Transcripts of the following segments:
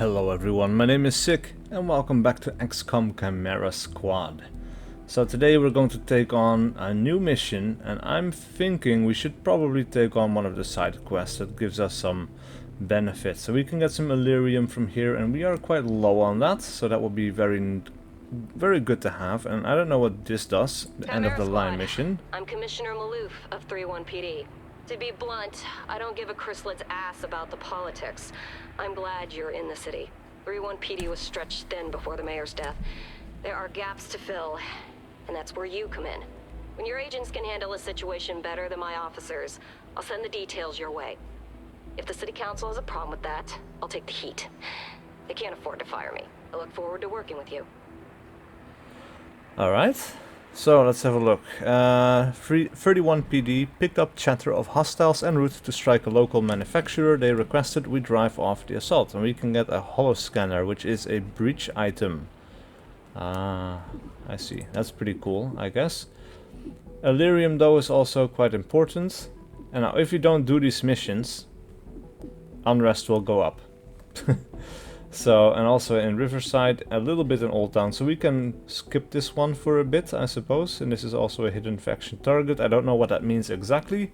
Hello everyone, my name is SiC and welcome back to XCOM Chimera Squad. So today we're going to take on a new mission and I'm thinking we should probably take on one of the side quests that gives us some benefits. So we can get some Illyrium from here and we are quite low on that, so that would be very good to have. And I don't know what this does, the end of the line mission. I'm Commissioner Maloof of 3-1 PD. To be blunt, I don't give a Chrysalit's ass about the politics. I'm glad you're in the city. 3-1 PD was stretched thin before the mayor's death. There are gaps to fill, and that's where you come in. When your agents can handle a situation better than my officers, I'll send the details your way. If the city council has a problem with that, I'll take the heat. They can't afford to fire me. I look forward to working with you. Alright, so let's have a look. 31 PD picked up chatter of hostiles en route to strike a local manufacturer. They requested we drive off the assault, and we can get a holo scanner, which is a breach item. I see. That's pretty cool, I guess. Illyrium though is also quite important. And now if you don't do these missions, unrest will go up. So, and also in Riverside, a little bit in Old Town, so we can skip this one for a bit, I suppose. And this is also a hidden faction target. I don't know what that means exactly,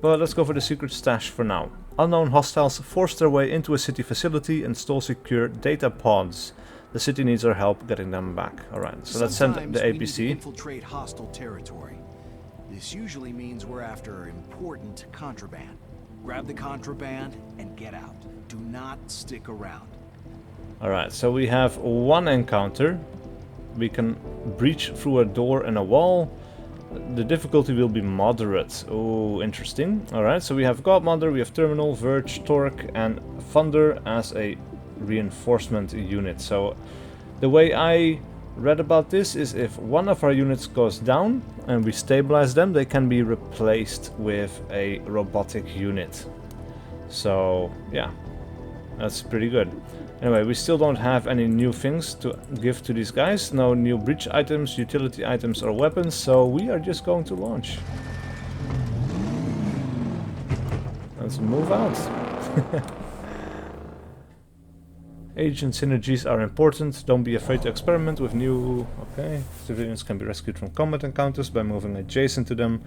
but let's go for the secret stash for now. Unknown hostiles force their way into a city facility and stole secure data pods. The city needs our help getting them back. Alright, so let's send the APC. We need to infiltrate hostile territory. This usually means we're after important contraband. Grab the contraband and get out. Do not stick around. Alright, so we have one encounter. We can breach through a door and a wall. The difficulty will be moderate. Oh, interesting. Alright, so we have Godmother, we have Terminal, Verge, Torque, and Thunder as a reinforcement unit. So the way I read about this is if one of our units goes down and we stabilize them, they can be replaced with a robotic unit. So yeah, that's pretty good. Anyway, we still don't have any new things to give to these guys. No new breach items, utility items, or weapons, so we are just going to launch. Let's move out. Agent synergies are important. Don't be afraid to experiment with new... Okay, civilians can be rescued from combat encounters by moving adjacent to them.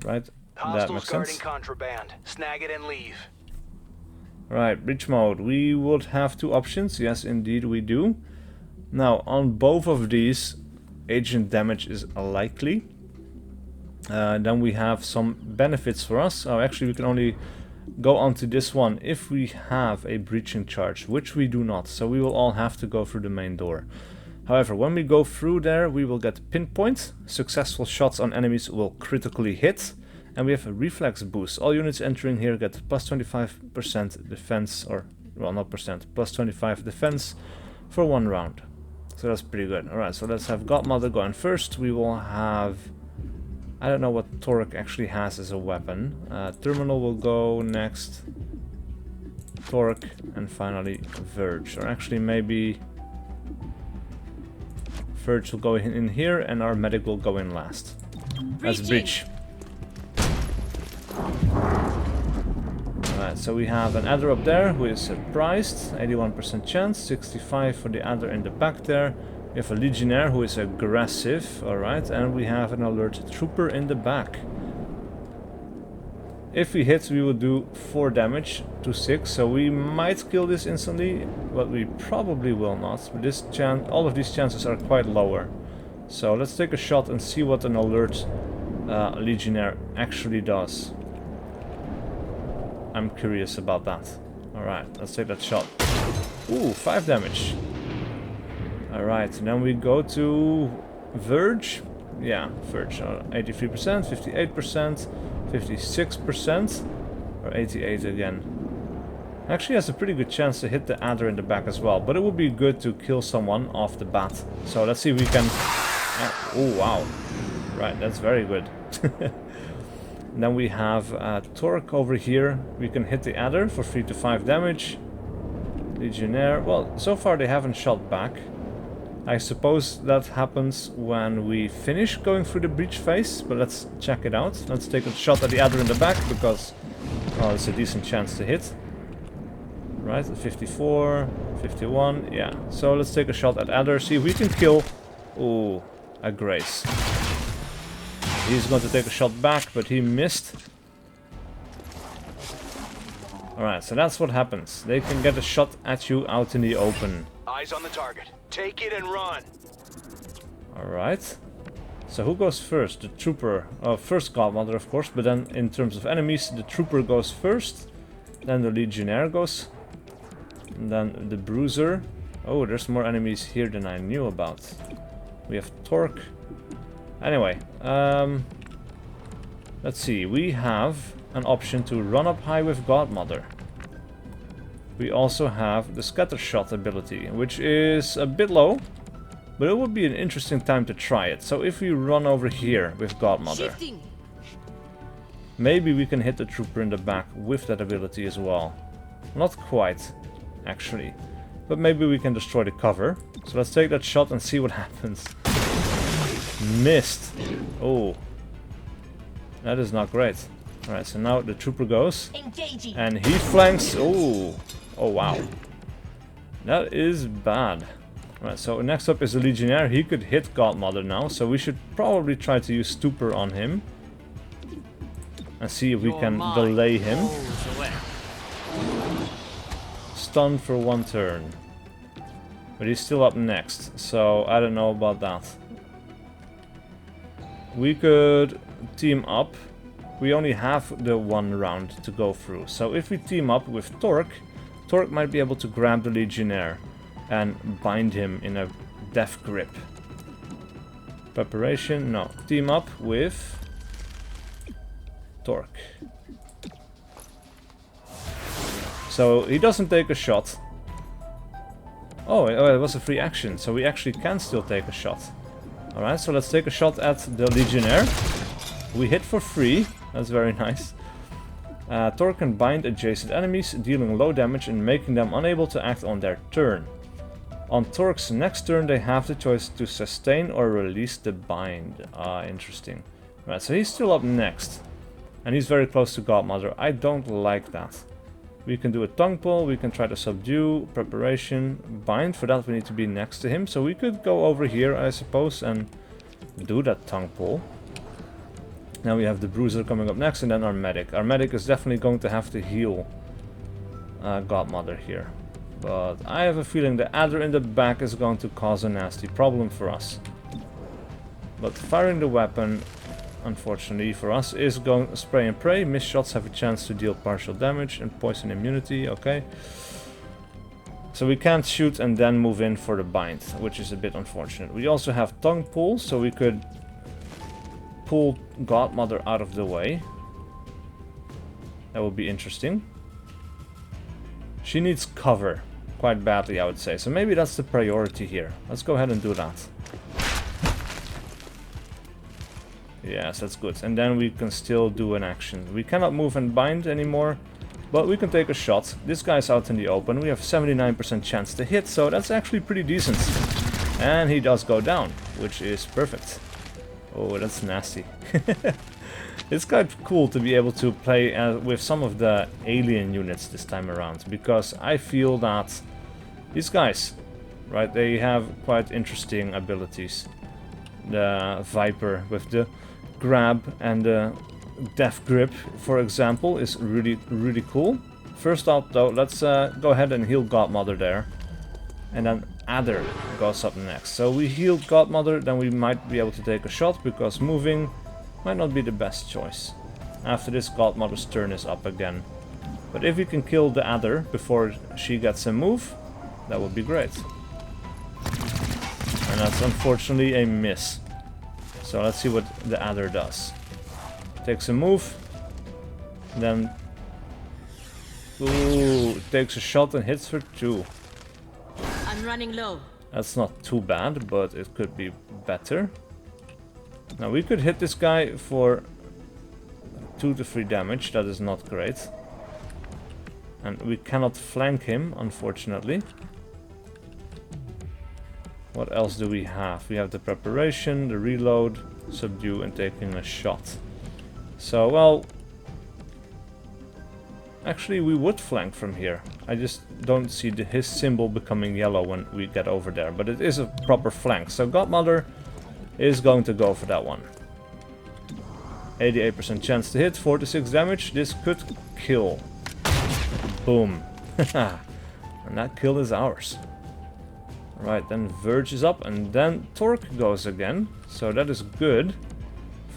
Right, that makes sense. Contraband. Snag it and leave. Right, breach mode. We would have two options. Yes, indeed we do. Now, on both of these, agent damage is likely. Then we have some benefits for us. Oh, actually, we can only go onto this one if we have a breaching charge, which we do not. So we will all have to go through the main door. However, when we go through there, we will get pinpoint. Successful shots on enemies will critically hit. And we have a reflex boost. All units entering here get plus 25% defense, or, well, not percent, plus 25 defense for 1 round. So that's pretty good. Alright, so let's have Godmother going first. We will have... I don't know what Torque actually has as a weapon. Terminal will go next. Torque, and finally Verge. Or actually maybe... Verge will go in here, and our medic will go in last. That's breach. Alright, so we have an adder up there who is surprised, 81% chance, 65 for the adder in the back there. We have a legionnaire who is aggressive, alright, and we have an alert trooper in the back. If we hit, we will do 4 damage to 6, so we might kill this instantly, but we probably will not. But this all of these chances are quite lower. So let's take a shot and see what an alert legionnaire actually does. I'm curious about that. Alright, let's take that shot. Ooh, 5 damage. Alright, then we go to Verge. Yeah, Verge. 83%, 58%, 56%, or 88 again. Actually has a pretty good chance to hit the adder in the back as well, but it would be good to kill someone off the bat. So let's see if we can... Oh, wow. Right, that's very good. Then we have Torque over here. We can hit the adder for 3 to 5 damage. Legionnaire, well, so far they haven't shot back. I suppose that happens when we finish going through the breach phase, but let's check it out. Let's take a shot at the adder in the back, because, well, it's a decent chance to hit. Right, 54, 51, yeah. So let's take a shot at Adder, see if we can kill... Ooh, a Grace. He's going to take a shot back, but he missed. Alright, so that's what happens. They can get a shot at you out in the open. Eyes on the target. Take it and run. Alright. So who goes first? The Trooper. First Godmother, of course, but then in terms of enemies, the Trooper goes first. Then the Legionnaire goes. And then the Bruiser. Oh, there's more enemies here than I knew about. We have Torque. Anyway, let's see. We have an option to run up high with Godmother. We also have the Scatter Shot ability, which is a bit low, but it would be an interesting time to try it. So if we run over here with Godmother, maybe we can hit the Trooper in the back with that ability as well. Not quite, actually, but maybe we can destroy the cover. So let's take that shot and see what happens. Missed. Oh, that is not great. Alright, so now the Trooper goes. Engaging. And he flanks. Oh, oh wow. That is bad. Alright, so next up is the Legionnaire. He could hit Godmother now, so we should probably try to use Stupor on him. And see if we can delay him. Stun for 1 turn. But he's still up next, so I don't know about that. We could team up. We only have the 1 round to go through. So if we team up with Torque, Torque might be able to grab the Legionnaire and bind him in a death grip. Preparation, no. Team up with Torque. So he doesn't take a shot. Oh, it was a free action, so we actually can still take a shot. Alright, so let's take a shot at the Legionnaire. We hit for free, that's very nice. Torque can bind adjacent enemies, dealing low damage and making them unable to act on their turn. On Torque's next turn, they have the choice to sustain or release the bind. Interesting. Right, so he's still up next. And he's very close to Godmother. I don't like that. We can do a tongue pull, we can try to subdue, preparation, bind. For that we need to be next to him. So we could go over here, I suppose, and do that tongue pull. Now we have the Bruiser coming up next, and then our Medic. Our Medic is definitely going to have to heal Godmother here. But I have a feeling the Adder in the back is going to cause a nasty problem for us. But firing the weapon, unfortunately for us, is going to spray and pray. Missed shots have a chance to deal partial damage and poison immunity, okay. So we can't shoot and then move in for the bind, which is a bit unfortunate. We also have tongue pull, so we could pull Godmother out of the way. That would be interesting. She needs cover quite badly, I would say. So maybe that's the priority here. Let's go ahead and do that. Yes, that's good. And then we can still do an action. We cannot move and bind anymore, but we can take a shot. This guy's out in the open. We have 79% chance to hit, so that's actually pretty decent. And he does go down, which is perfect. Oh, that's nasty. It's quite cool to be able to play with some of the alien units this time around, because I feel that these guys, right, they have quite interesting abilities. The Viper with the grab and the death grip, for example, is really cool. First out though, let's go ahead and heal Godmother there. And then Adder goes up next. So we healed Godmother, then we might be able to take a shot, because moving might not be the best choice. After this, Godmother's turn is up again. But if we can kill the Adder before she gets a move, that would be great. And that's unfortunately a miss. So let's see what the Adder does. Takes a move. Then... ooh, takes a shot and hits for 2. I'm running low. That's not too bad, but it could be better. Now we could hit this guy for 2 to 3 damage. That is not great. And we cannot flank him, unfortunately. What else do we have? We have the preparation, the reload, subdue, and taking a shot. So, well, Actually, we would flank from here. I just don't see his symbol becoming yellow when we get over there. But it is a proper flank. So Godmother is going to go for that one. 88% chance to hit, 46 damage. This could kill. Boom. And that kill is ours. Right, then Verge is up and then Torque goes again. So that is good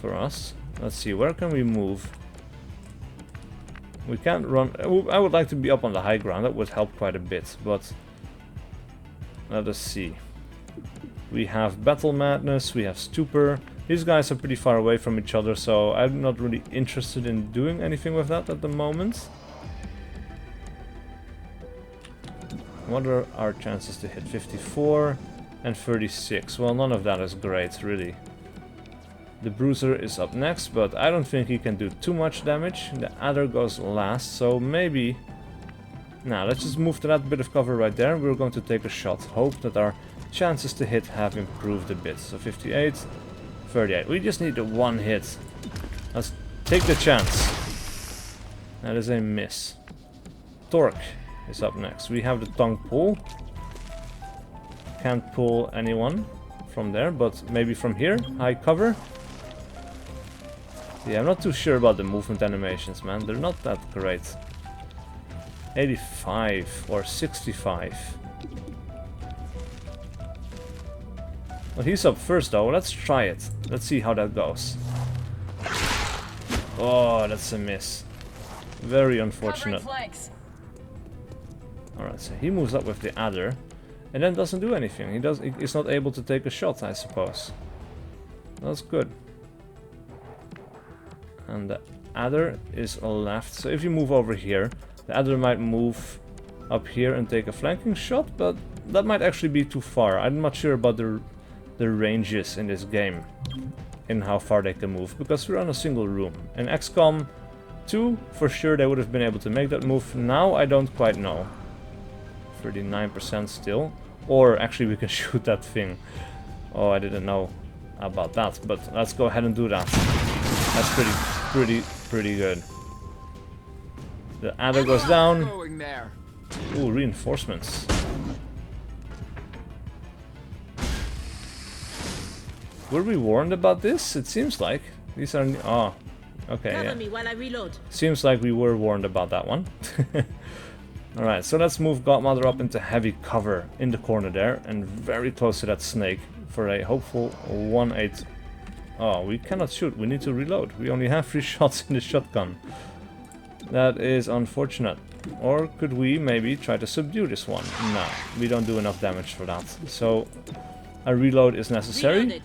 for us. Let's see, where can we move? We can't run. I would like to be up on the high ground. That would help quite a bit. But let us see. We have Battle Madness. We have Stupor. These guys are pretty far away from each other. So I'm not really interested in doing anything with that at the moment. What are our chances to hit? 54 and 36. Well, none of that is great, really. The Bruiser is up next, but I don't think he can do too much damage. The Adder goes last, so maybe... Now, let's just move to that bit of cover right there. We're going to take a shot. Hope that our chances to hit have improved a bit. So 58, 38. We just need the one hit. Let's take the chance. That is a miss. Torque is up next. We have the tongue pull. Can't pull anyone from there, but maybe from here. High cover. Yeah, I'm not too sure about the movement animations, man. They're not that great. 85 or 65. Well, he's up first though. Let's try it. Let's see how that goes. Oh, that's a miss. Very unfortunate. Alright, so he moves up with the Adder and then doesn't do anything. He's not able to take a shot, I suppose. That's good. And the Adder is left. So if you move over here, the Adder might move up here and take a flanking shot, but that might actually be too far. I'm not sure about the ranges in this game, in how far they can move, because we're on a single room. In XCOM 2, for sure they would have been able to make that move. Now I don't quite know. 39% still. Or actually we can shoot that thing. Oh, I didn't know about that, but let's go ahead and do that. That's pretty good. The Adder goes down. Ooh, reinforcements. Were we warned about this? It seems like. These are... Oh, okay, Cover yeah. me while I reload. Seems like we were warned about that one. Alright, so let's move Godmother up into heavy cover in the corner there, and very close to that snake for a hopeful 1-8. Oh, we cannot shoot. We need to reload. We only have 3 shots in the shotgun. That is unfortunate. Or could we maybe try to subdue this one? No, we don't do enough damage for that. So a reload is necessary. Reloaded.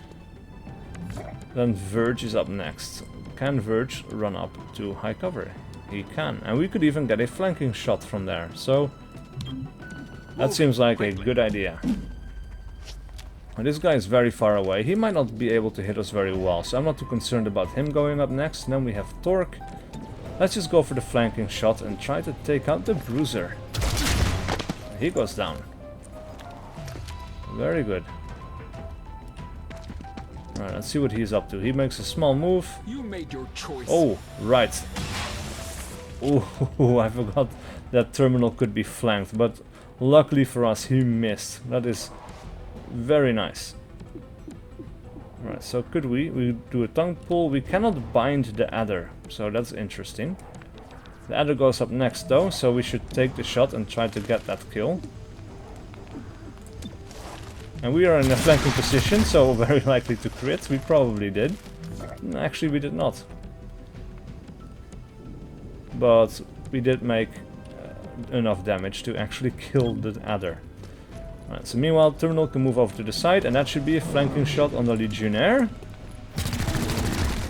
Then Verge is up next. Can Verge run up to high cover? He can. And we could even get a flanking shot from there. So that seems like a good idea. And this guy is very far away. He might not be able to hit us very well, so I'm not too concerned about him going up next. And then we have Torque. Let's just go for the flanking shot and try to take out the Bruiser. He goes down. Very good. Alright, let's see what he's up to. He makes a small move. You made your choice. Oh, right. Oh, I forgot that terminal could be flanked, but luckily for us, he missed. That is very nice. Alright, so could we do a tongue pull? We cannot bind the Adder, so that's interesting. The Adder goes up next though, so we should take the shot and try to get that kill. And we are in a flanking position, so very likely to crit. We probably did. Actually, we did not. But we did make enough damage to actually kill the Adder. Alright, so meanwhile, Terminal can move over to the side, and that should be a flanking shot on the Legionnaire.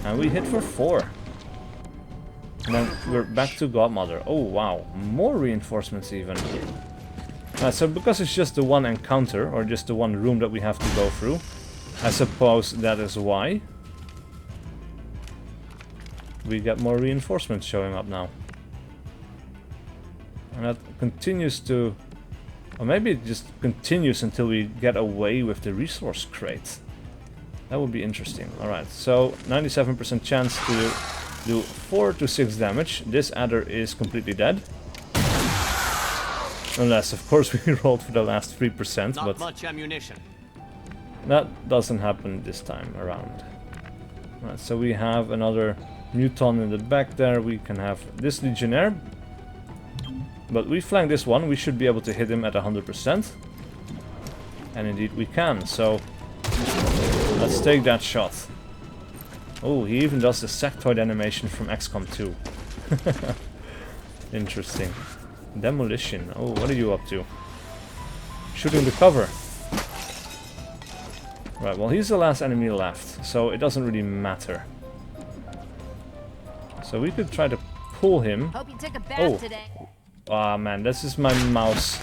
And we hit for 4. And then we're back to Godmother. Oh wow, more reinforcements even. So because it's just the one encounter, or just the one room that we have to go through, I suppose that is why we get more reinforcements showing up now. And that continues to... Or maybe it just continues until we get away with the resource crate. That would be interesting. Alright, so 97% chance to do 4 to 6 damage. This adder is completely dead. Unless, of course, we rolled for the last 3%, Not but much ammunition. that doesn't happen this time around. Right, so we have another muton in the back there. We can have this Legionnaire. But we flank this one. We should be able to hit him at 100%. And indeed we can. So let's take that shot. Oh, he even does the sectoid animation from XCOM 2. Interesting. Demolition. Oh, what are you up to? Shooting the cover. Right, well, he's the last enemy left, so it doesn't really matter. So we could try to pull him. Hope you took a bath Oh. today. Ah, man, this is my mouse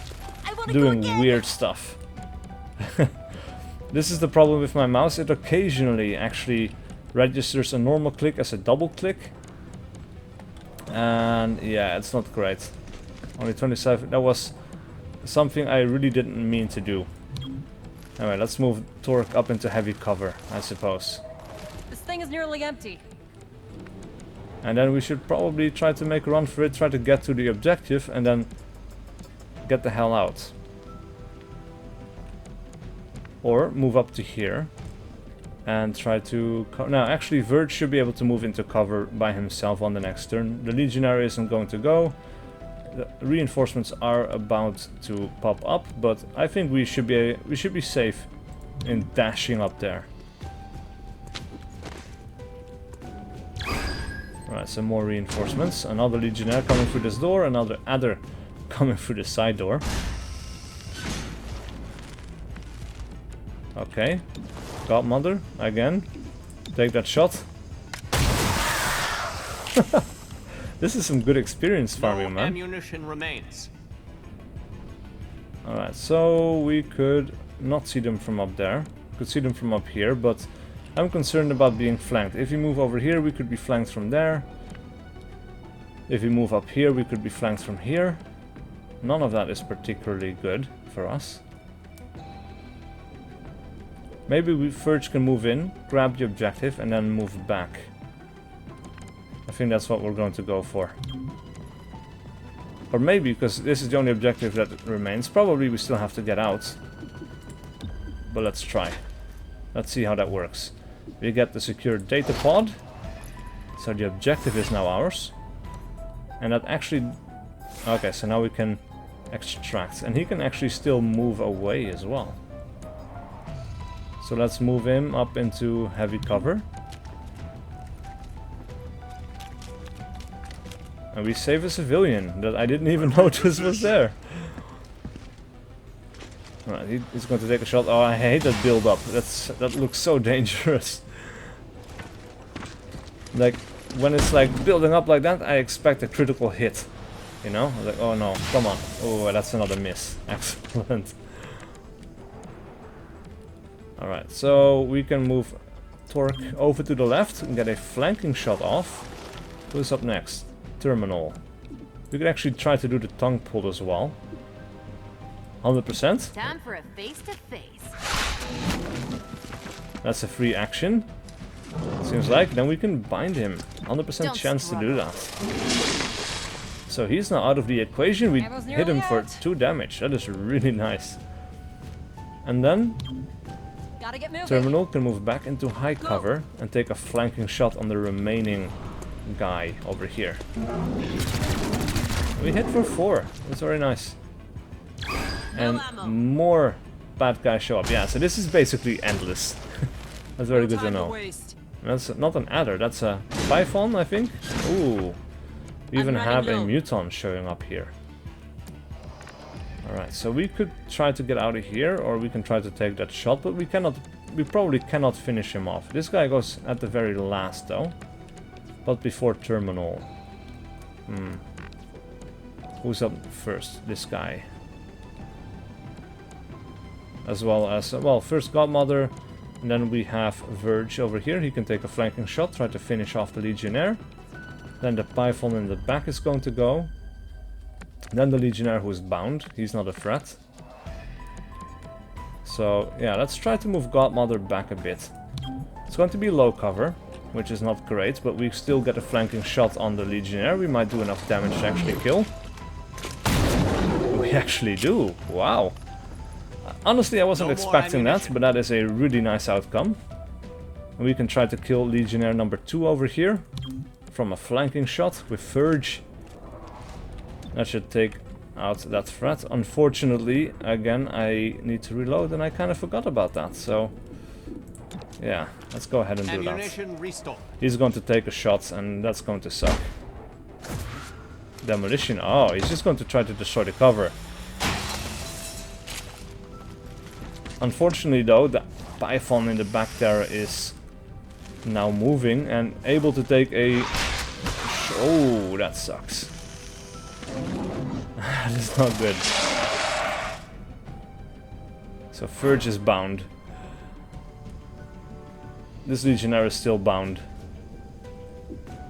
I wanna doing go again. weird stuff. This is the problem with my mouse. It occasionally actually registers a normal click as a double click. And yeah, it's not great. Only 27. That was something I really didn't mean to do. Anyway, let's move Torque up into heavy cover, I suppose. This thing is nearly empty. And then we should probably try to make a run for it, try to get to the objective, and then get the hell out. Or move up to here and try to... Now, actually, Verge should be able to move into cover by himself on the next turn. The Legionnaire isn't going to go. The reinforcements are about to pop up, but I think we should be safe in dashing up there. Right, some more reinforcements. Another Legionnaire coming through this door, another adder coming through the side door. Okay. Godmother, again. Take that shot. This is some good experience farming, No man. ammunition remains. Alright, so we could not see them from up there. Could see them from up here, but I'm concerned about being flanked. If we move over here, we could be flanked from there. If we move up here, we could be flanked from here. None of that is particularly good for us. Maybe we first can move in, grab the objective, and then move back. I think that's what we're going to go for. Or maybe, because this is the only objective that remains, probably we still have to get out. But let's try. Let's see how that works. We get the secure data pod. So the objective is now ours. And that actually... Okay, so now we can extract. And he can actually still move away as well. So let's move him up into heavy cover. And we save a civilian that I didn't even notice was there. Alright, he's going to take a shot. Oh, I hate that build up. That looks so dangerous. Like, when it's like building up like that, I expect a critical hit. You know? Like, oh no, come on. Oh, that's another miss. Excellent. Alright, so we can move Torque over to the left and get a flanking shot off. Who's up next? Terminal. We could actually try to do the tongue pull as well. 100%. Time for a face-to-face. That's a free action. Seems like. Then we can bind him. 100% chance to do that. So he's now out of the equation. We Ammo's hit him nearly for out. 2 damage. That is really nice. And then Gotta get moving. Terminal can move back into high cover and take a flanking shot on the remaining guy over here. We hit for 4. That's very nice. And ammo. more bad guys show up. Yeah, so this is basically endless. That's very good to know. That's not an adder, that's a Python, I think. Ooh. We even running have a low. muton showing up here. Alright, so we could try to get out of here, or we can try to take that shot, but we probably cannot finish him off. This guy goes at the very last though. But before terminal. Who's up first? This guy. As well as, well, first Godmother, and then we have Verge over here. He can take a flanking shot, try to finish off the Legionnaire. Then the Python in the back is going to go. Then the Legionnaire who is bound. He's not a threat. So, yeah, let's try to move Godmother back a bit. It's going to be low cover. which is not great, but we still get a flanking shot on the Legionnaire. We might do enough damage to actually kill. We actually do. Wow. Honestly, I wasn't expecting that, but that is a really nice outcome. And we can try to kill Legionnaire number 2 over here from a flanking shot with Verge. That should take out that threat. Unfortunately, again, I need to reload and I kind of forgot about that, so yeah, let's go ahead and do that. He's going to take a shot and that's going to suck. Demolition, oh, he's just going to try to destroy the cover. Unfortunately though, the Python in the back there is now moving and able to take a... Oh, that sucks. That is not good. So Verge is bound. This Legionnaire is still bound.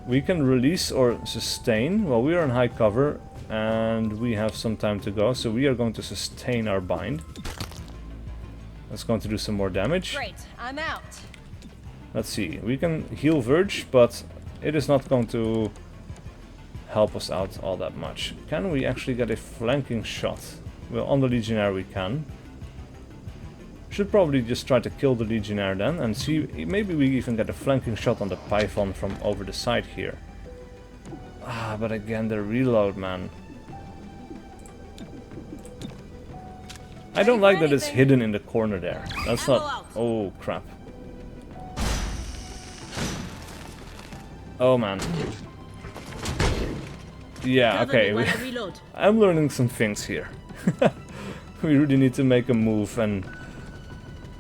We can release or sustain. Well, we are in high cover and we have some time to go, so we are going to sustain our bind. That's going to do some more damage. Great, I'm out. Let's see. We can heal Verge, but it is not going to help us out all that much. Can we actually get a flanking shot? Well, on the Legionnaire we can. Should probably just try to kill the Legionnaire then and see, maybe we even get a flanking shot on the Python from over the side here. Ah, but again, the reload, man. I don't like that it's hidden in the corner there. That's not... Oh, crap. Oh, man. Yeah, okay. I'm learning some things here. We really need to make a move and...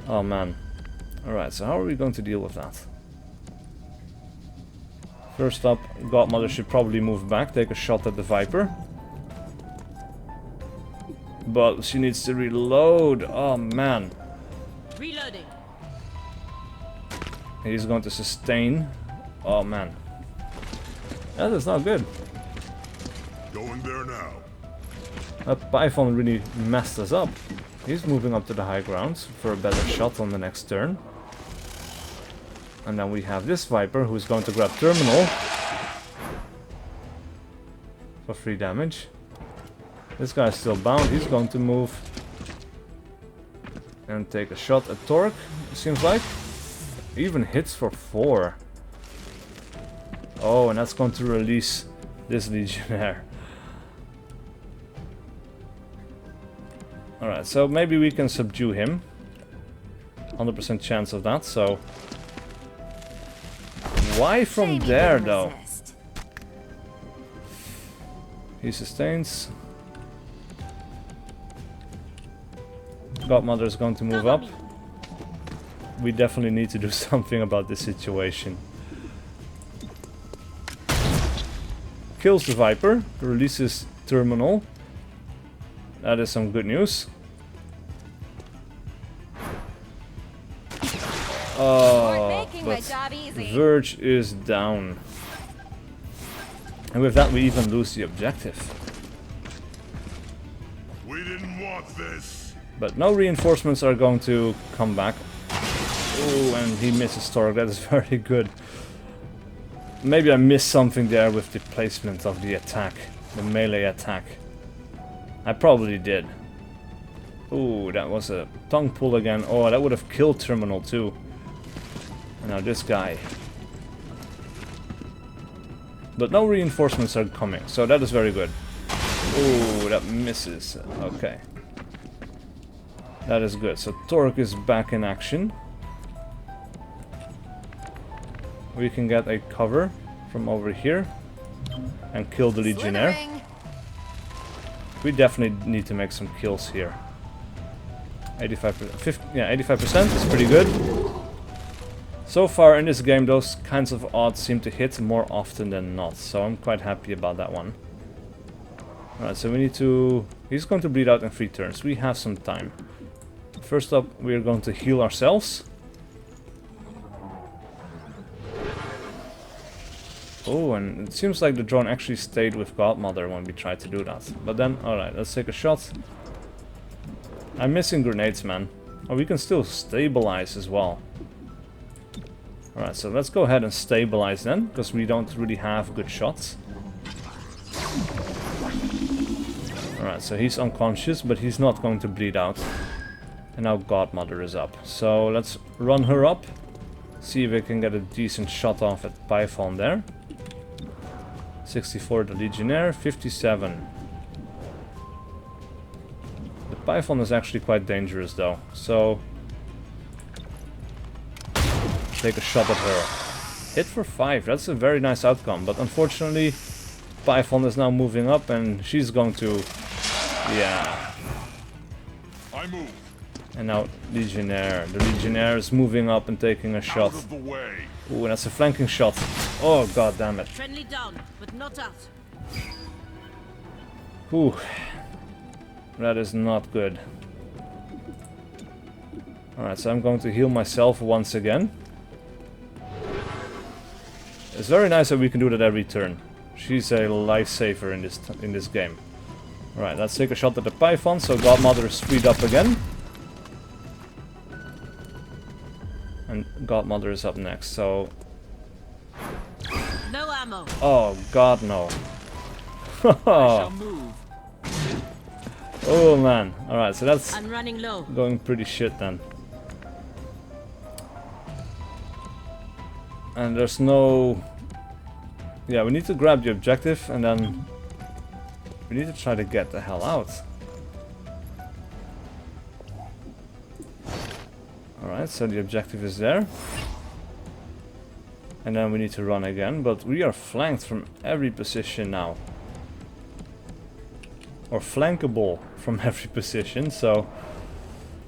Oh man. Alright, so how are we going to deal with that? First up, Godmother should probably move back, take a shot at the Viper. But she needs to reload. Oh man. Reloading. He's going to sustain. Oh man. That is not good. Going there now. That Python really messed us up. He's moving up to the high ground for a better shot on the next turn. And then we have this Viper who's going to grab Terminal for 3 damage. This guy's still bound. He's going to move and take a shot at Torque, it seems like. Even hits for 4. Oh, and that's going to release this Legionnaire. Alright, so maybe we can subdue him. 100% chance of that, so... Why from there, though? He sustains. Godmother is going to move up. We definitely need to do something about this situation. Kills the Viper, releases Terminal. That is some good news. Oh, but Verge is down. And with that we even lose the objective. We didn't want this. But no reinforcements are going to come back. Oh, and he misses Torque. That is very good. Maybe I missed something there with the placement of the attack. The melee attack. I probably did. Ooh, that was a tongue pull again. Oh, that would have killed Terminal too. And now this guy. But no reinforcements are coming, so that is very good. Ooh, that misses. Okay. That is good. So Torque is back in action. We can get a cover from over here and kill the Legionnaire. We definitely need to make some kills here. 85%, yeah, 85% is pretty good. So far in this game, those kinds of odds seem to hit more often than not, so I'm quite happy about that one. Alright, so we need to... He's going to bleed out in 3 turns. We have some time. First up, we are going to heal ourselves. Oh, and it seems like the drone actually stayed with Godmother when we tried to do that. But then, alright, let's take a shot. I'm missing grenades, man. Oh, we can still stabilize as well. Alright, so let's go ahead and stabilize then, because we don't really have good shots. Alright, so he's unconscious, but he's not going to bleed out. And now Godmother is up. So let's run her up. See if we can get a decent shot off at Python there. 64 the Legionnaire, 57. The Python is actually quite dangerous though, so take a shot at her. Hit for 5, that's a very nice outcome, but unfortunately Python is now moving up and she's going to... yeah. I move. And now Legionnaire. The Legionnaire is moving up and taking a shot. Out of the way. Ooh, that's a flanking shot. Oh, god damn it. Friendly down, but not out. Ooh. That is not good. Alright, so I'm going to heal myself once again. It's very nice that we can do that every turn. She's a lifesaver in this game. Alright, let's take a shot at the Python, so Godmother is freed up again. And Godmother is up next, so... No ammo. oh, god no. Oh man, alright, so that's I'm running low. going pretty shit then. And there's no... yeah, we need to grab the objective and then we need to try to get the hell out. Alright, so the objective is there. And then we need to run again, but we are flanked from every position now. Or flankable from every position, so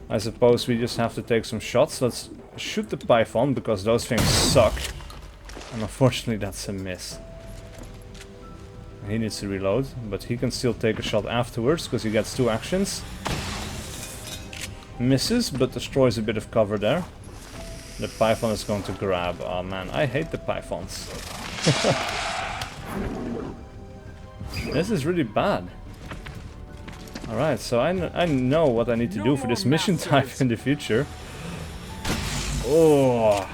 I suppose we just have to take some shots. Let's shoot the Python, because those things suck. And unfortunately that's a miss. He needs to reload, but he can still take a shot afterwards, because he gets 2 actions. Misses, but destroys a bit of cover there. The Python is going to grab. Oh man, I hate the Pythons. This is really bad. Alright, so I know what I need to do for this mission type in the future. Oh,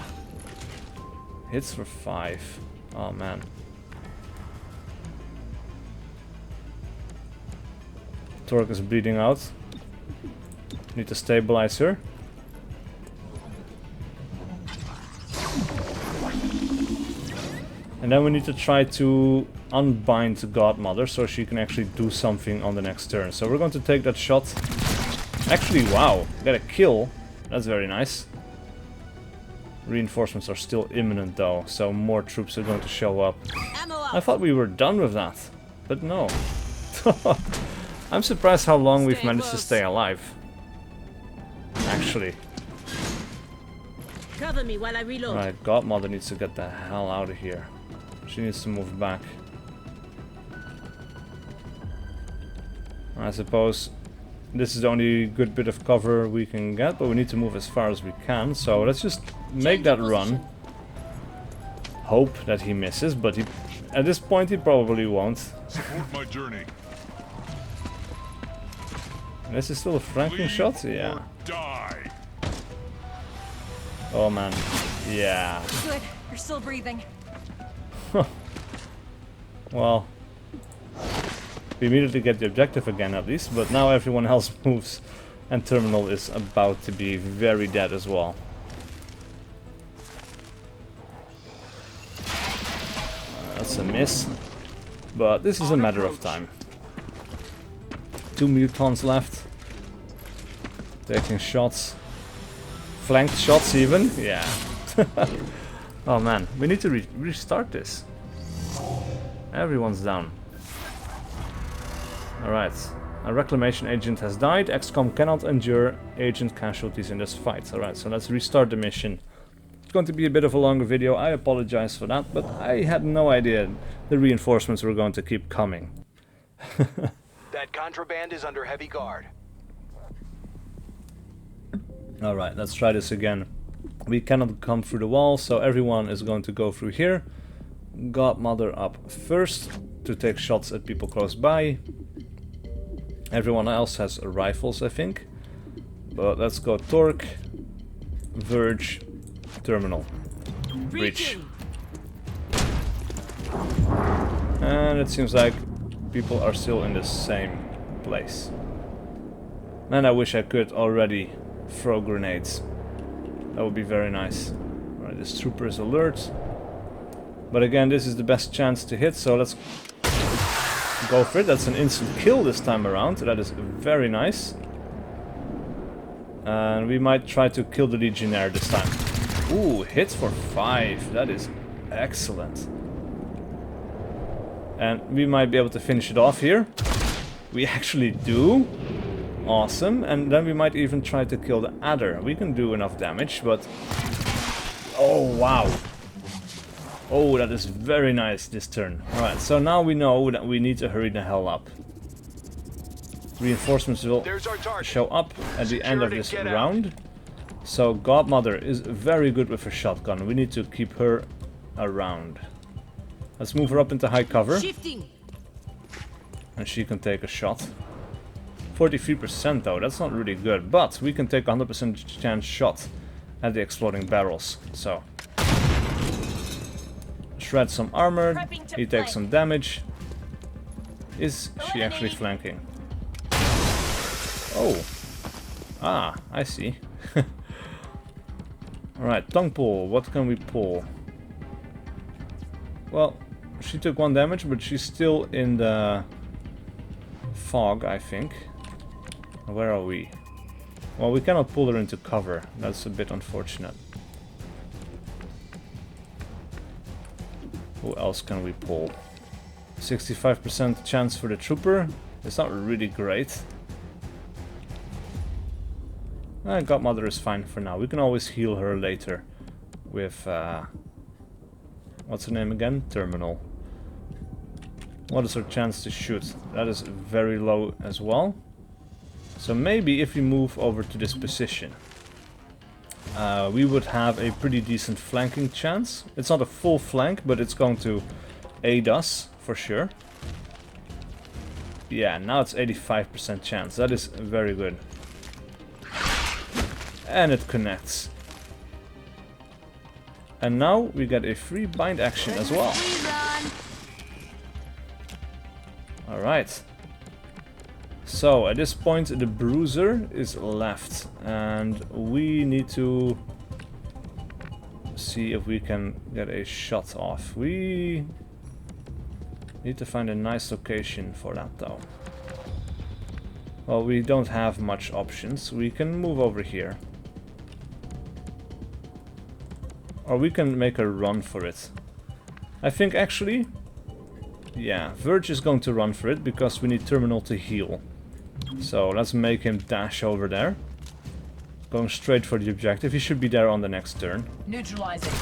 hits for 5. Oh man. Torque is bleeding out. Need to stabilize her. And then we need to try to unbind Godmother so she can actually do something on the next turn. So we're going to take that shot. Actually, wow, got a kill. That's very nice. Reinforcements are still imminent though, so more troops are going to show up. I thought we were done with that, but no. I'm surprised how long we've managed to stay alive. Actually. Cover me while I reload. Right, Godmother needs to get the hell out of here. She needs to move back. I suppose this is the only good bit of cover we can get, but we need to move as far as we can. So let's just make that run. Hope that he misses, but he, at this point he probably won't. Support my journey. This is still a flanking shot? Yeah. Or die. Oh man. Yeah. Good, you're still breathing. Well, we immediately get the objective again at least, but now everyone else moves and Terminal is about to be very dead as well. That's a miss, but this is a matter of time. 2 mutons left. Taking shots. Flanked shots even, yeah. Oh man, we need to restart this. Everyone's down. Alright, a reclamation agent has died. XCOM cannot endure agent casualties in this fight. Alright, so let's restart the mission. It's going to be a bit of a longer video, I apologize for that, but I had no idea the reinforcements were going to keep coming. That contraband is under heavy guard. Alright, let's try this again. We cannot come through the wall, so everyone is going to go through here. Godmother up first to take shots at people close by. Everyone else has rifles, I think. But let's go Torque, Verge, Terminal. breach. Breaching. And it seems like people are still in the same place. Man, I wish I could already throw grenades. That would be very nice. Alright, this trooper is alert. But again, this is the best chance to hit, so let's go for it. That's an instant kill this time around. That is very nice. And we might try to kill the Legionnaire this time. Ooh, hits for 5. That is excellent. And we might be able to finish it off here. We actually do. Awesome. And then we might even try to kill the Adder. We can do enough damage, but... Oh, wow. Oh, that is very nice this turn. Alright, so now we know that we need to hurry the hell up. Reinforcements will show up at the end of this round. So Godmother is very good with her shotgun. We need to keep her around. Let's move her up into high cover. Shifting. And she can take a shot. 43% though, that's not really good. But we can take a 100% chance shot at the exploding barrels. So... Shred some armor, he takes some damage. Is she actually flanking? Oh. Ah, I see. Alright, tongue pull, what can we pull? Well, she took 1 damage, but she's still in the fog, I think. Where are we? Well, we cannot pull her into cover, that's a bit unfortunate. Who else can we pull? 65% chance for the trooper. It's not really great. Godmother is fine for now. We can always heal her later with... what's her name again? Terminal. What is her chance to shoot? That is very low as well. So maybe if we move over to this position... we would have a pretty decent flanking chance. It's not a full flank, but it's going to aid us, for sure. Yeah, now it's 85% chance. That is very good. And it connects. And now we get a free bind action as well. Alright. So, at this point, the Bruiser is left, and we need to see if we can get a shot off. We need to find a nice location for that, though. Well, we don't have much options. We can move over here. Or we can make a run for it. I think, actually... Yeah, Verge is going to run for it, because we need Terminal to heal. So let's make him dash over there. Going straight for the objective. He should be there on the next turn. Neutralizing.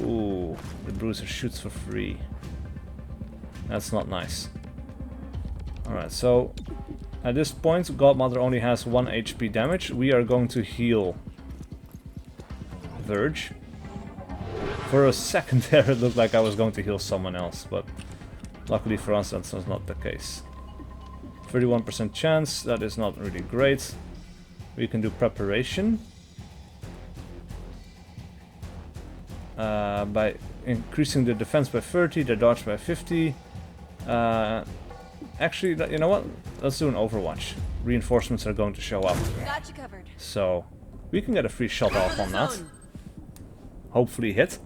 Ooh, the Bruiser shoots for free. That's not nice. Alright, so at this point Godmother only has 1 HP damage. We are going to heal Verge. For a second there it looked like I was going to heal someone else, but luckily for us that's not the case. 31% chance, that is not really great. We can do preparation. By increasing the defense by 30, the dodge by 50. Actually, you know what? Let's do an Overwatch. Reinforcements are going to show up. Got you covered. So, we can get a free shot off on that. Hopefully hit.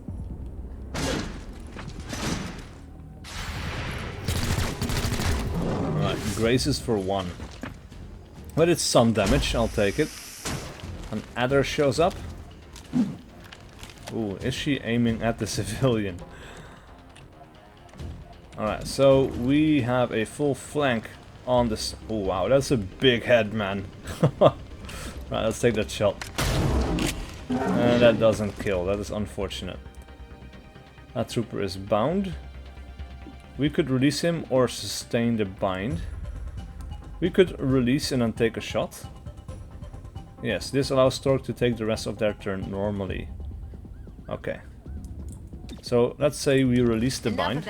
Graces for 1. But it's some damage, I'll take it. An Adder shows up. Ooh, is she aiming at the civilian? Alright, so we have a full flank on this. Oh wow, that's a big head, man. Right, let's take that shot. And that doesn't kill, that is unfortunate. That trooper is bound. We could release him or sustain the bind. We could release and then take a shot. Yes, this allows Stork to take the rest of their turn normally. Okay. So let's say we release the bind.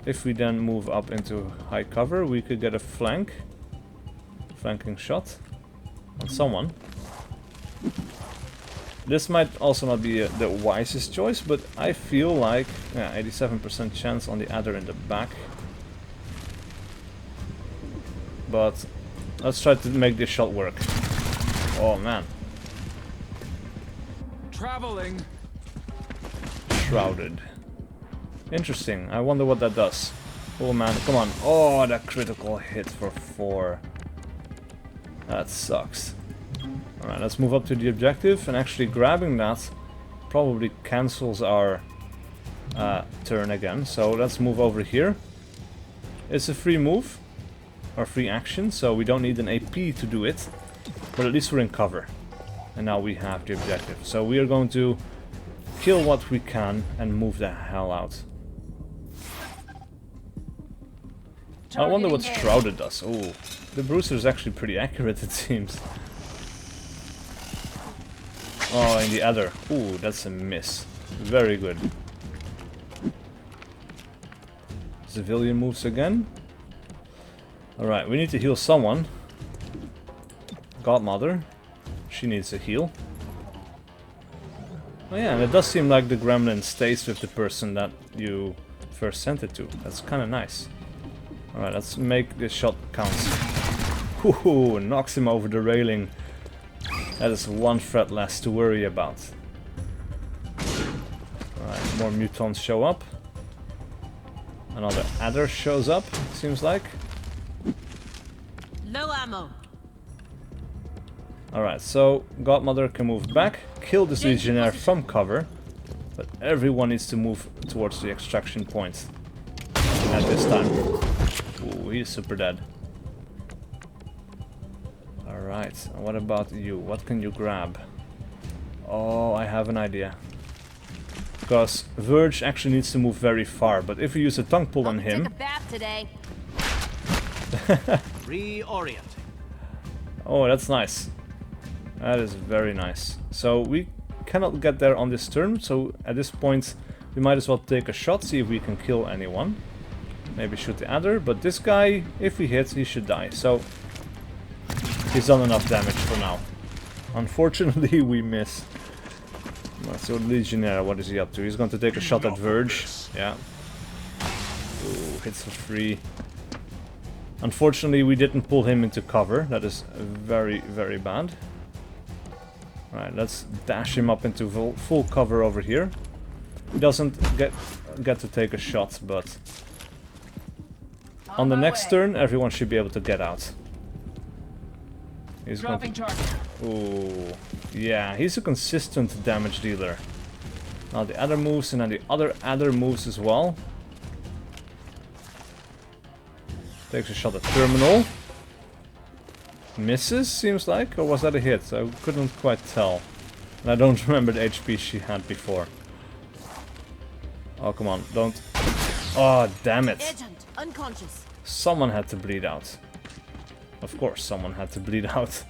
If we then move up into high cover, we could get a flanking shot. on someone. This might also not be the wisest choice, but I feel like 87% chance on the adder in the back. But let's try to make this shot work. Oh man. Traveling. Shrouded. Interesting. I wonder what that does. Oh man, come on. Oh, that critical hit for 4. That sucks. Alright, let's move up to the objective, and actually grabbing that probably cancels our turn again. So let's move over here. It's a free move, or free action, so we don't need an AP to do it, but at least we're in cover. And now we have the objective. So we are going to kill what we can and move the hell out. I wonder what Shrouded does. Oh, the Bruiser is actually pretty accurate, it seems. Oh, and the other. Ooh, that's a miss. Very good. Civilian moves again. Alright, we need to heal someone. Godmother. She needs a heal. Oh yeah, and it does seem like the gremlin stays with the person that you first sent it to. That's kind of nice. Alright, let's make this shot count. Ooh, knocks him over the railing. That is one threat less to worry about. Alright, more mutons show up. Another adder shows up, seems like. Low ammo. Alright, so Godmother can move back, kill this Legionnaire from cover, but everyone needs to move towards the extraction point at this time. Ooh, he's super dead. Alright, what about you? What can you grab? Oh, I have an idea. Because Verge actually needs to move very far, but if we use a tongue pull on him... Take a bath today. Reorienting. Oh, that's nice. That is very nice. So we cannot get there on this turn, so at this point we might as well take a shot, see if we can kill anyone. Maybe shoot the adder, but this guy, if we hit, he should die. So he's done enough damage for now. Unfortunately, we miss. So Legionnaire, what is he up to? He's going to take a shot at Verge. Yeah. Ooh, hits for free. Unfortunately, we didn't pull him into cover. That is very, very bad. Alright, let's dash him up into full cover over here. He doesn't get to take a shot, but on the next turn, everyone should be able to get out. He's going to... Ooh, yeah, he's a consistent damage dealer. Now the adder moves, and then the other adder moves as well. Takes a shot at Terminal. Misses, seems like, or was that a hit? I couldn't quite tell. And I don't remember the HP she had before. Oh, come on, don't... Oh, damn it. Agent, unconscious. Someone had to bleed out. Of course, someone had to bleed out.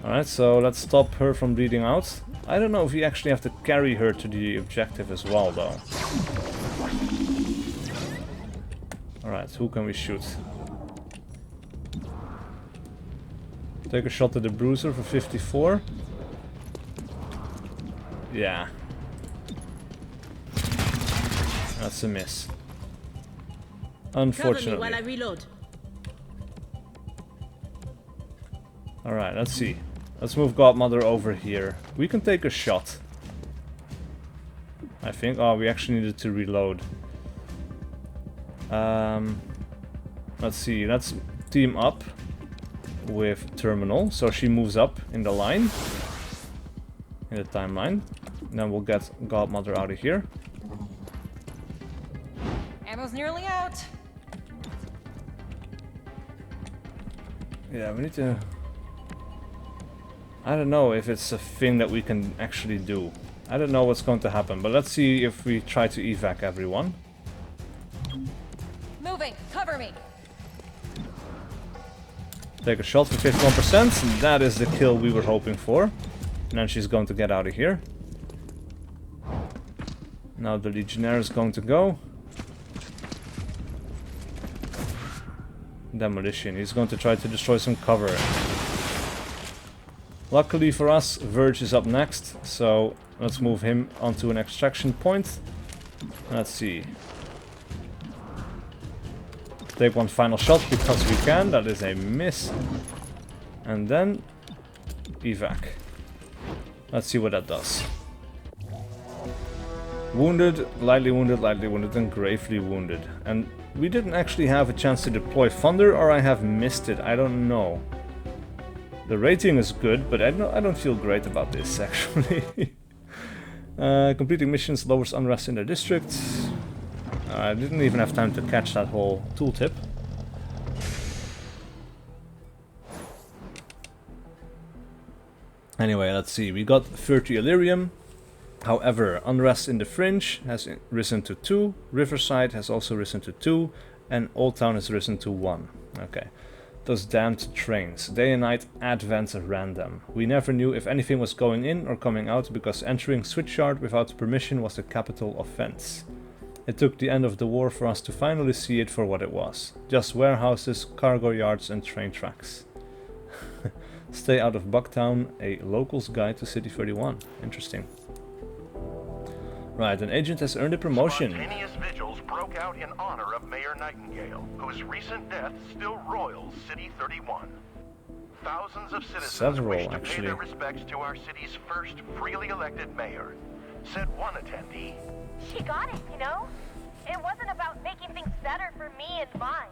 Alright, so let's stop her from bleeding out. I don't know if you actually have to carry her to the objective as well, though. Alright, who can we shoot? Take a shot at the Bruiser for 54. Yeah. That's a miss. Unfortunately. Cover me while I reload. Alright, let's see. Let's move Godmother over here. We can take a shot. I think. Oh, we actually needed to reload. Let's see. Let's team up with Terminal. So she moves up in the line. In the timeline. And then we'll get Godmother out of here. Ammo's nearly out. Yeah, we need to... I don't know if it's a thing that we can actually do. I don't know what's going to happen, but let's see if we try to evac everyone. Moving, cover me. Take a shot for 51%, and that is the kill we were hoping for. And then she's going to get out of here. Now the Legionnaire is going to go. Demolition, he's going to try to destroy some cover. Luckily for us, Verge is up next, so let's move him onto an extraction point. Let's see. Take one final shot because we can. That is a miss. And then evac. Let's see what that does. Wounded, lightly wounded, and gravely wounded. And we didn't actually have a chance to deploy Thunder, or I have missed it. I don't know. The rating is good, but I don't feel great about this, actually. Completing missions lowers unrest in the district. I didn't even have time to catch that whole tooltip. Anyway, let's see. We got 30 Illyrium. However, unrest in the Fringe has risen to 2. Riverside has also risen to 2. And Old Town has risen to 1. Okay. Those damned trains. Day and night advance at random. We never knew if anything was going in or coming out because entering Switchyard without permission was a capital offense. It took the end of the war for us to finally see it for what it was. Just warehouses, cargo yards and train tracks. Stay out of Bucktown, a local's guide to City 31. Interesting. Right, an agent has earned a promotion. Spontaneous vigils broke out in honor of Mayor Nightingale, whose recent death still roils City 31. Thousands of citizens wish to pay their respects to our city's first freely elected mayor, said one attendee. She got it, you know? It wasn't about making things better for me and mine.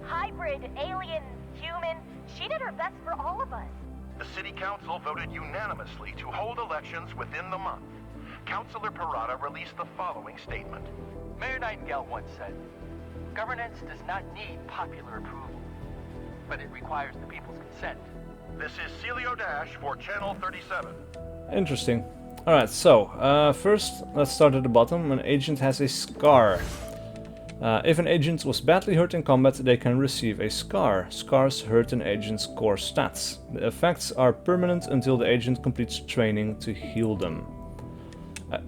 Hybrid, alien, human, she did her best for all of us. The city council voted unanimously to hold elections within the month. Councilor Parada released the following statement. Mayor Nightingale once said, governance does not need popular approval, but it requires the people's consent. This is Celio Dash for Channel 37. Interesting. Alright, so, first, let's start at the bottom. An agent has a scar. If an agent was badly hurt in combat, they can receive a scar. Scars hurt an agent's core stats. The effects are permanent until the agent completes training to heal them.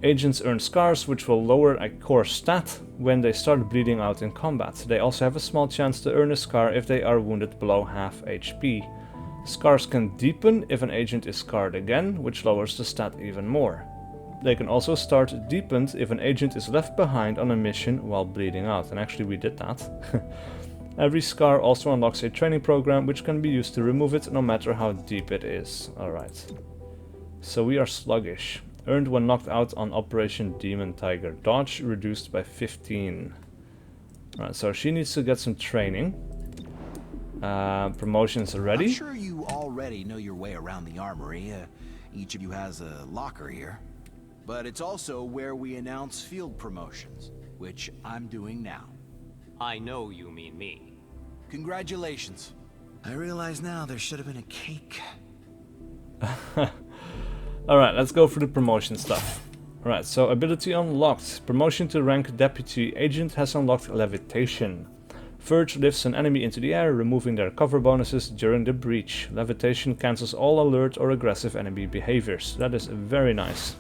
Agents earn scars, which will lower a core stat when they start bleeding out in combat. They also have a small chance to earn a scar if they are wounded below half HP. Scars can deepen if an agent is scarred again, which lowers the stat even more. They can also start deepened if an agent is left behind on a mission while bleeding out, and actually we did that. Every scar also unlocks a training program which can be used to remove it no matter how deep it is. Alright. So we are sluggish. Earned when knocked out on Operation Demon Tiger. Dodge reduced by 15. Alright, so she needs to get some training. Promotions already. I'm sure you already know your way around the armory. Each of you has a locker here. But it's also where we announce field promotions, which I'm doing now. I know you mean me. Congratulations. I realize now there should have been a cake. Alright, let's go for the promotion stuff. Alright, so ability unlocked. Promotion to rank Deputy Agent has unlocked Levitation. Verge lifts an enemy into the air, removing their cover bonuses during the breach. Levitation cancels all alert or aggressive enemy behaviors. That is very nice.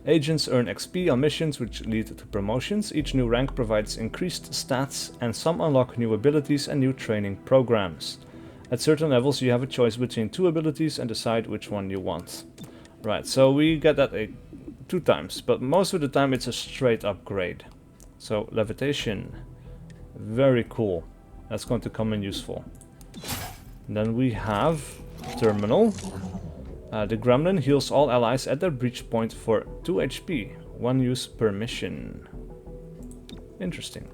Agents earn XP on missions which lead to promotions. Each new rank provides increased stats, and some unlock new abilities and new training programs. At certain levels you have a choice between 2 abilities and decide which one you want. Right, so we get that 2 times, but most of the time it's a straight upgrade. So Levitation, very cool. That's going to come in useful. And then we have Terminal. The Gremlin heals all allies at their breach point for 2 HP, 1 use per mission. Interesting.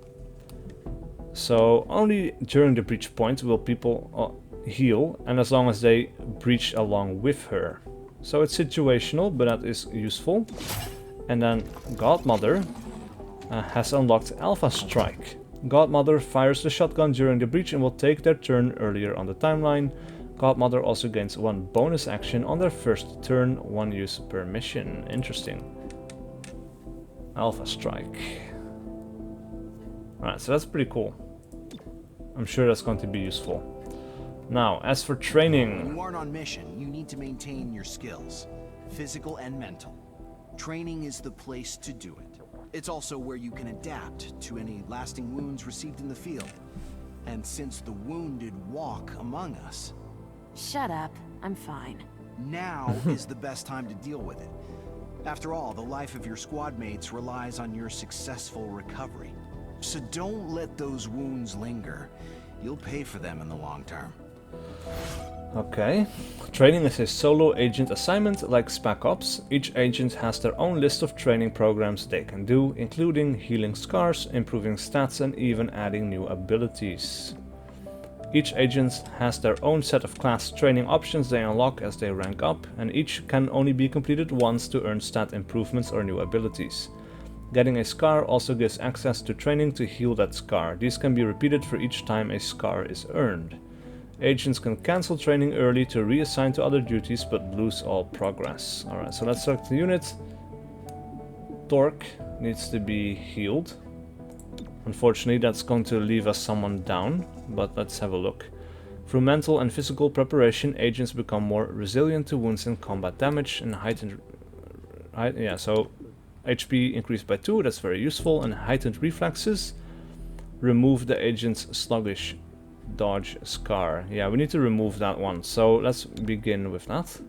So only during the breach point will people heal, and as long as they breach along with her. So it's situational, but that is useful. And then Godmother has unlocked Alpha Strike. Godmother fires the shotgun during the breach and will take their turn earlier on the timeline. Godmother also gains 1 bonus action on their first turn, 1 use per mission. Interesting. Alpha Strike. Alright, so that's pretty cool. I'm sure that's going to be useful. Now, as for training... When you aren't on mission, you need to maintain your skills, physical and mental. Training is the place to do it. It's also where you can adapt to any lasting wounds received in the field. And since the wounded walk among us... Shut up. I'm fine. Now is the best time to deal with it. After all, the life of your squad mates relies on your successful recovery. So don't let those wounds linger. You'll pay for them in the long term. Okay. Training is a solo agent assignment like Spec Ops. Each agent has their own list of training programs they can do, including healing scars, improving stats, and even adding new abilities. Each agent has their own set of class training options they unlock as they rank up, and each can only be completed once to earn stat improvements or new abilities. Getting a scar also gives access to training to heal that scar. These can be repeated for each time a scar is earned. Agents can cancel training early to reassign to other duties but lose all progress. Alright, so let's select the unit. Torque needs to be healed. Unfortunately, that's going to leave us someone down, but let's have a look. Through mental and physical preparation, agents become more resilient to wounds and combat damage, and heightened... so HP increased by 2, that's very useful, and heightened reflexes. Remove the agent's sluggish dodge scar. Yeah, we need to remove that one, so let's begin with that.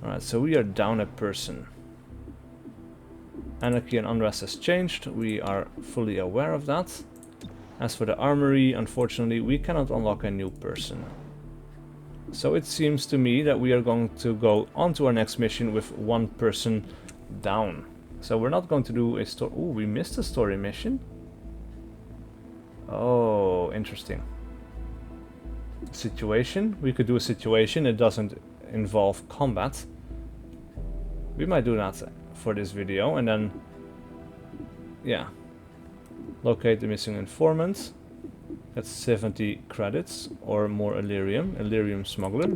Alright, so we are down a person. Anarchy and unrest has changed, we are fully aware of that. As for the armory, unfortunately we cannot unlock a new person. So it seems to me that we are going to go on to our next mission with one person down. So we're not going to do a story... Ooh, we missed a story mission? Oh, interesting. Situation. We could do a situation, it doesn't involve combat. We might do that for this video, and then... yeah. Locate the missing informant. That's 70 credits, or more Illyrium smuggler.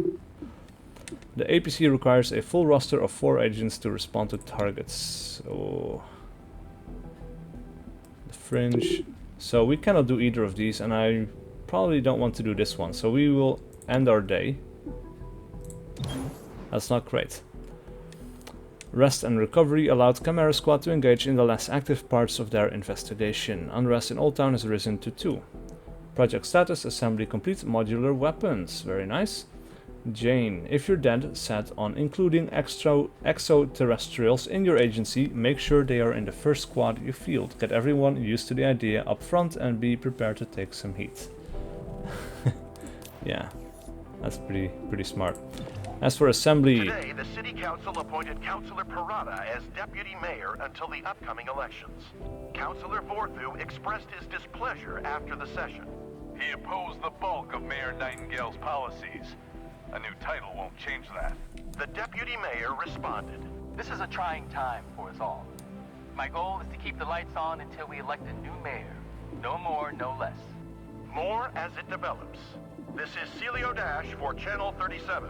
The APC requires a full roster of 4 agents to respond to targets. Oh. The fringe. So we cannot do either of these, and I probably don't want to do this one. So we will end our day. That's not great. Rest and recovery allowed Chimera Squad to engage in the less active parts of their investigation. Unrest in Old Town has risen to 2. Project status, assembly complete, modular weapons. Very nice. Jane, if you're dead set on including extraterrestrials in your agency, make sure they are in the first squad you field. Get everyone used to the idea up front and be prepared to take some heat. Yeah, that's pretty smart. As for assembly... Today, the City Council appointed Councilor Parada as Deputy Mayor until the upcoming elections. Councilor Vorthu expressed his displeasure after the session. He opposed the bulk of Mayor Nightingale's policies. A new title won't change that. The Deputy Mayor responded. This is a trying time for us all. My goal is to keep the lights on until we elect a new mayor. No more, no less. More as it develops. This is Celio Dash for Channel 37.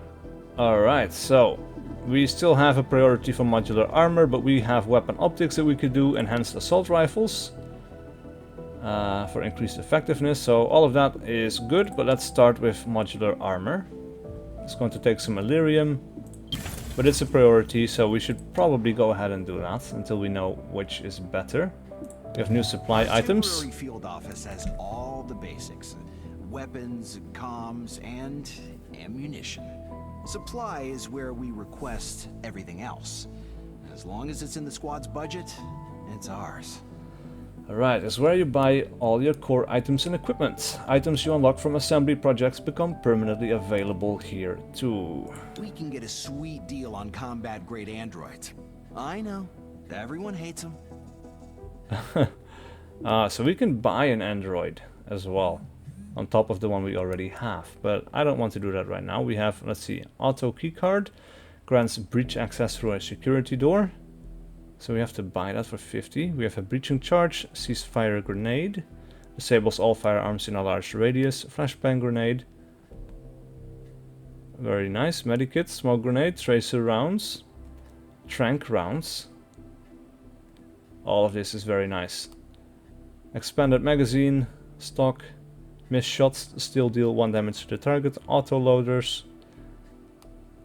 Alright, so we still have a priority for modular armor, but we have weapon optics that we could do, enhanced assault rifles for increased effectiveness, so all of that is good, but let's start with modular armor. It's going to take some Illyrium, but it's a priority, so we should probably go ahead and do that until we know which is better. We have new supply items. Temporary field office has all the basics. Weapons, comms, and ammunition. Supply is where we request everything else. As long as it's in the squad's budget, it's ours. Alright, that's where you buy all your core items and equipment. Items you unlock from assembly projects become permanently available here too. We can get a sweet deal on combat-grade androids. I know, everyone hates them. So we can buy an android as well, on top of the one we already have, but I don't want to do that right now. We have, let's see, auto keycard, grants breach access through a security door, so we have to buy that for 50. We have a breaching charge, ceasefire grenade, disables all firearms in a large radius, flashbang grenade, very nice, medikit, smoke grenade, tracer rounds, trank rounds, all of this is very nice. Expanded magazine, stock, missed shots still deal 1 damage to the target, auto loaders.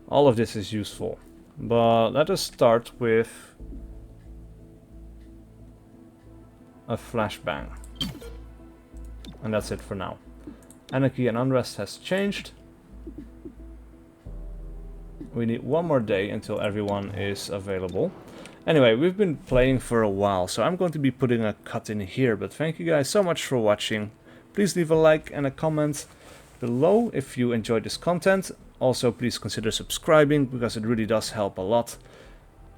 All of this is useful. But let us start with a flashbang. And that's it for now. Anarchy and unrest has changed. We need one more day until everyone is available. Anyway, we've been playing for a while, so I'm going to be putting a cut in here. But thank you guys so much for watching. Please leave a like and a comment below if you enjoyed this content. Also, please consider subscribing, because it really does help a lot.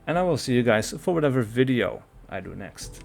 And I will see you guys for whatever video I do next.